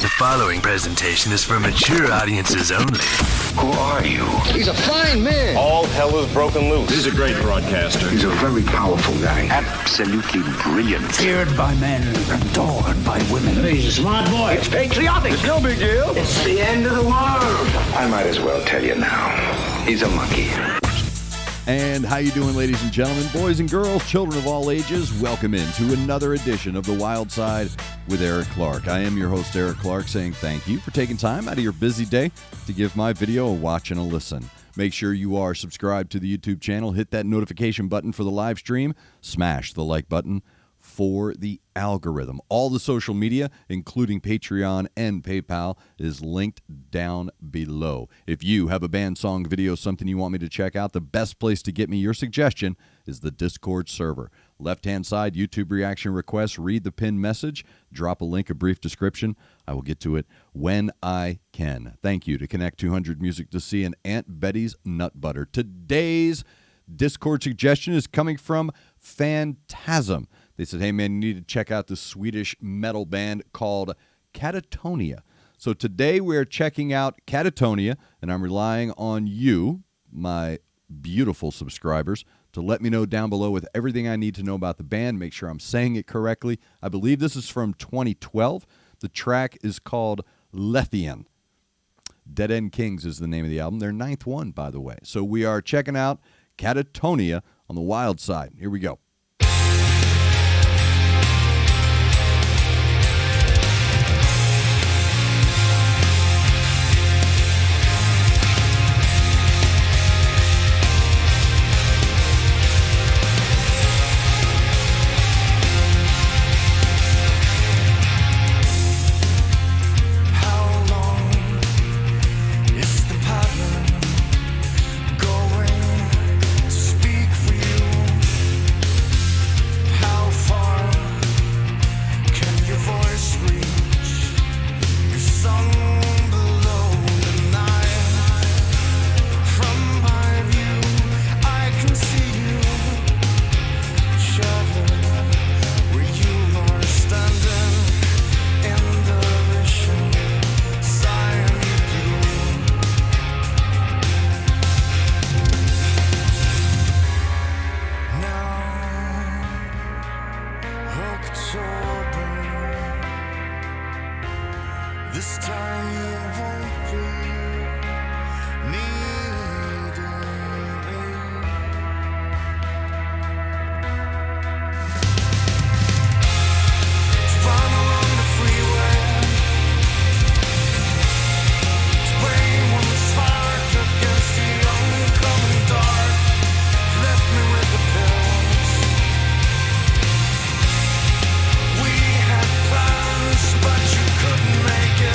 The following presentation is for mature audiences only. Who are you? He's a fine man. All hell is broken loose. He's a great broadcaster. He's a very powerful guy. Absolutely brilliant. Feared by men, adored by women. He's a smart boy. It's patriotic. It's no big deal. It's the end of the world. I might as well tell you now. He's a monkey. And how you doing, ladies and gentlemen, boys and girls, children of all ages? Welcome into another edition of The Wyldeside with Eric Clark. I am your host, Eric Clark, saying thank you for taking time out of your busy day to give my video a watch and a listen. Make sure you are subscribed to the YouTube channel. Hit that notification button for the live stream. Smash the like button for the algorithm. All the social media, including Patreon and PayPal, is linked down below. If you have a band, song, video, something you want me to check out, the best place to get me your suggestion is the Discord server. Left-hand side, YouTube reaction requests, read the pinned message, drop a link, a brief description. I will get to it when I can. Thank you to Connect 200 Music to See and Aunt Betty's Nut Butter. Today's Discord suggestion is coming from Phantasm. They said, hey, man, you need to check out this Swedish metal band called Katatonia. So today we're checking out Katatonia, and I'm relying on you, my beautiful subscribers, to let me know down below with everything I need to know about the band. Make sure I'm saying it correctly. I believe this is from 2012. The track is called Lethean. Dead End Kings is the name of the album. Their ninth one, by the way. So we are checking out Katatonia on the Wyldeside. Here we go. This time you won't be needing me. Run along the freeway, swaying when the spark against the oncoming dark left me with the pills. We had plans, but you couldn't make it.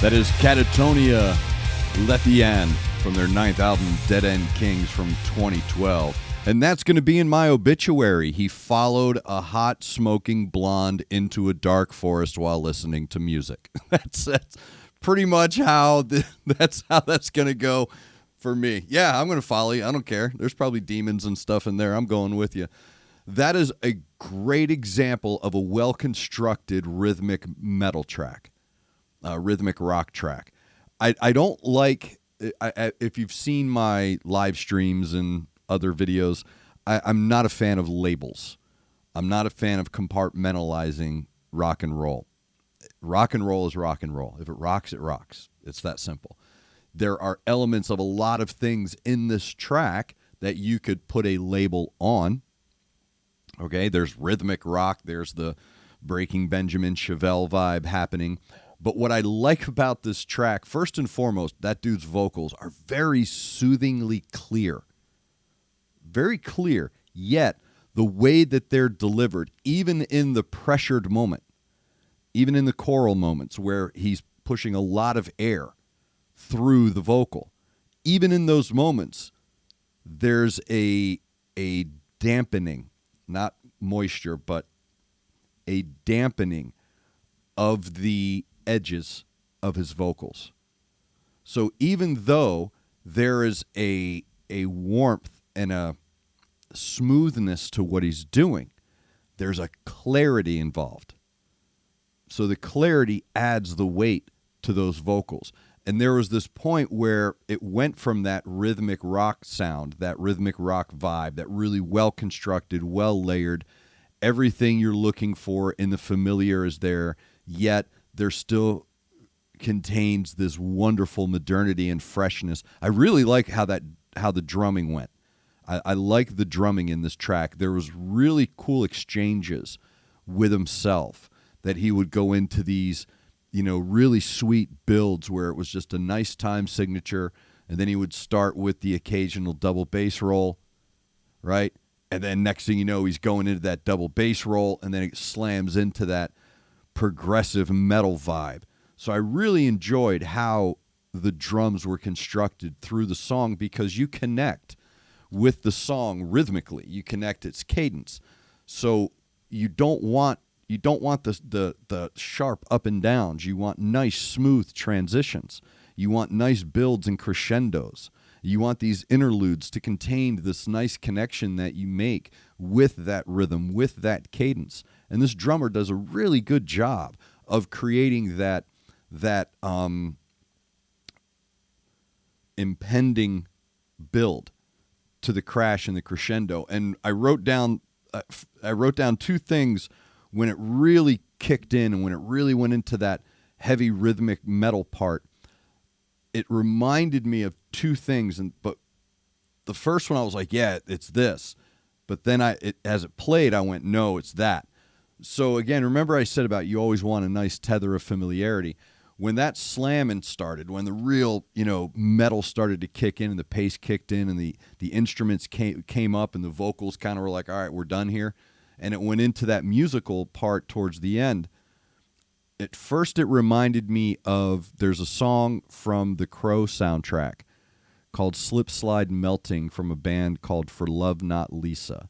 That is Katatonia, Lethean, from their 9th album, Dead End Kings, from 2012. And that's going to be in my obituary. He followed a hot, smoking blonde into a dark forest while listening to music. That's pretty much how that's going to go for me. Yeah, I'm going to follow you. I don't care. There's probably demons and stuff in there. I'm going with you. That is a great example of a well-constructed rhythmic metal track. Rhythmic rock track. I don't like, if you've seen my live streams and other videos, I'm not a fan of labels. I'm not a fan of compartmentalizing rock and roll. Rock and roll is rock and roll. If it rocks, it rocks. It's that simple. There are elements of a lot of things in this track that you could put a label on. Okay, there's rhythmic rock. There's the Breaking Benjamin Chevelle vibe happening. But what I like about this track, first and foremost, that dude's vocals are very soothingly clear. Very clear, yet the way that they're delivered, even in the pressured moment, even in the choral moments where he's pushing a lot of air through the vocal, even in those moments, there's a dampening, not moisture, but a dampening of the edges of his vocals. So even though there is a warmth and a smoothness to what he's doing, there's a clarity involved. So the clarity adds the weight to those vocals. And there was this point where it went from that rhythmic rock sound, that rhythmic rock vibe, that really well-constructed, well-layered, everything you're looking for in the familiar is there, yet there still contains this wonderful modernity and freshness. I really like how the drumming went. I like the drumming in this track. There was really cool exchanges with himself that he would go into these, really sweet builds where it was just a nice time signature, and then he would start with the occasional double bass roll, right? And then next thing you know, he's going into that double bass roll, and then it slams into that progressive metal vibe. So I really enjoyed how the drums were constructed through the song, because you connect with the song rhythmically. You connect its cadence. So you don't want the sharp up and downs. You want nice smooth transitions. You want nice builds and crescendos. You want these interludes to contain this nice connection that you make with that rhythm, with that cadence. And this drummer does a really good job of creating that impending build to the crash and the crescendo. And I wrote down two things when it really kicked in and when it really went into that heavy rhythmic metal part. It reminded me of two things, but the first one I was like, yeah, it's this. But then as it played, I went, no, it's that. So again, remember I said about you always want a nice tether of familiarity. When that slamming started, when the real, metal started to kick in and the pace kicked in and the instruments came up and the vocals kind of were like, all right, we're done here. And it went into that musical part towards the end. At first, it reminded me of, there's a song from the Crow soundtrack called Slip Slide Melting from a band called For Love Not Lisa.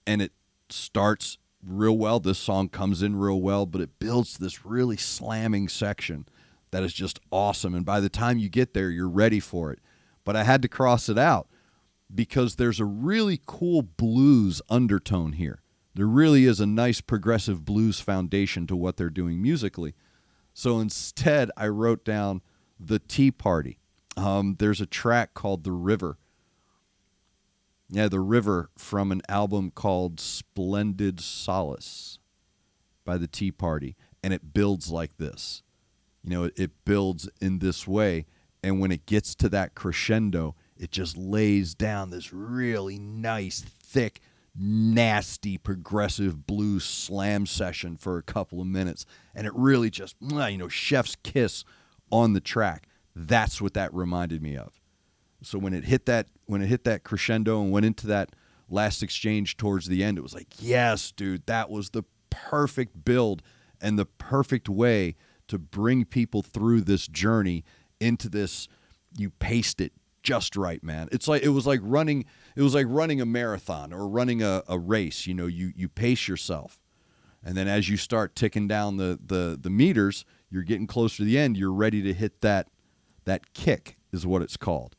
And it starts real well. This song comes in real well, but it builds this really slamming section that is just awesome. And by the time you get there, you're ready for it. But I had to cross it out because there's a really cool blues undertone here. There really is a nice progressive blues foundation to what they're doing musically. So instead, I wrote down The Tea Party. There's a track called The River. Yeah, The River, from an album called Splendid Solace by The Tea Party. And it builds like this. It builds in this way. And when it gets to that crescendo, it just lays down this really nice, thick, nasty, progressive blues slam session for a couple of minutes. And it really just, chef's kiss on the track. That's what that reminded me of. So when it hit that crescendo and went into that last exchange towards the end, it was like, yes, dude, that was the perfect build and the perfect way to bring people through this journey into this. You paced it just right, man. It was like running a marathon or running a race. You know, you pace yourself. And then as you start ticking down the meters, you're getting closer to the end, you're ready to hit that kick is what it's called.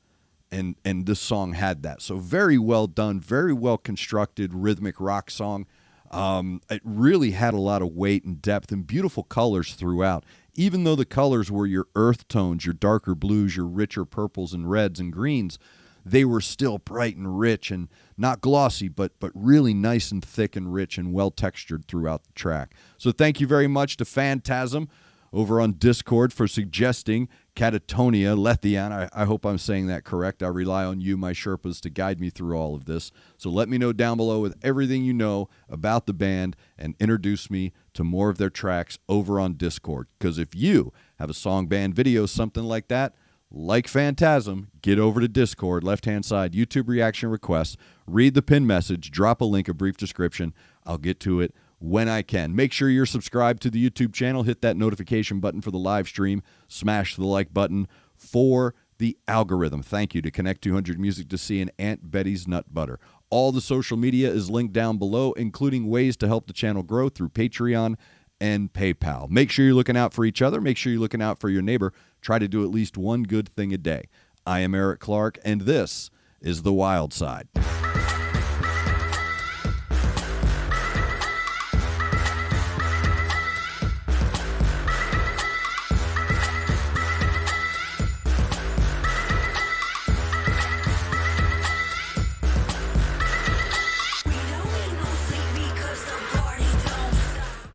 And this song had that. So very well done, very well constructed rhythmic rock song. It really had a lot of weight and depth and beautiful colors throughout. Even though the colors were your earth tones, your darker blues, your richer purples and reds and greens, they were still bright and rich and not glossy, but really nice and thick and rich and well textured throughout the track. So thank you very much to Phantasm over on Discord for suggesting Katatonia, Lethean. I hope I'm saying that correct. I rely on you, my Sherpas, to guide me through all of this. So let me know down below with everything you know about the band and introduce me to more of their tracks over on Discord. Because if you have a song, band, video, something like that, like Phantasm, get over to Discord, left-hand side, YouTube reaction requests, read the pin message, drop a link, a brief description. I'll get to it when I can. Make sure you're subscribed to the YouTube channel. Hit that notification button for the live stream. Smash the like button for the algorithm. Thank you to Connect 200 Music to See and Aunt Betty's Nut Butter. All the social media is linked down below, including ways to help the channel grow through Patreon and PayPal. Make sure you're looking out for each other. Make sure you're looking out for your neighbor. Try to do at least one good thing a day. I am Eric Clark, and this is The Wild Side.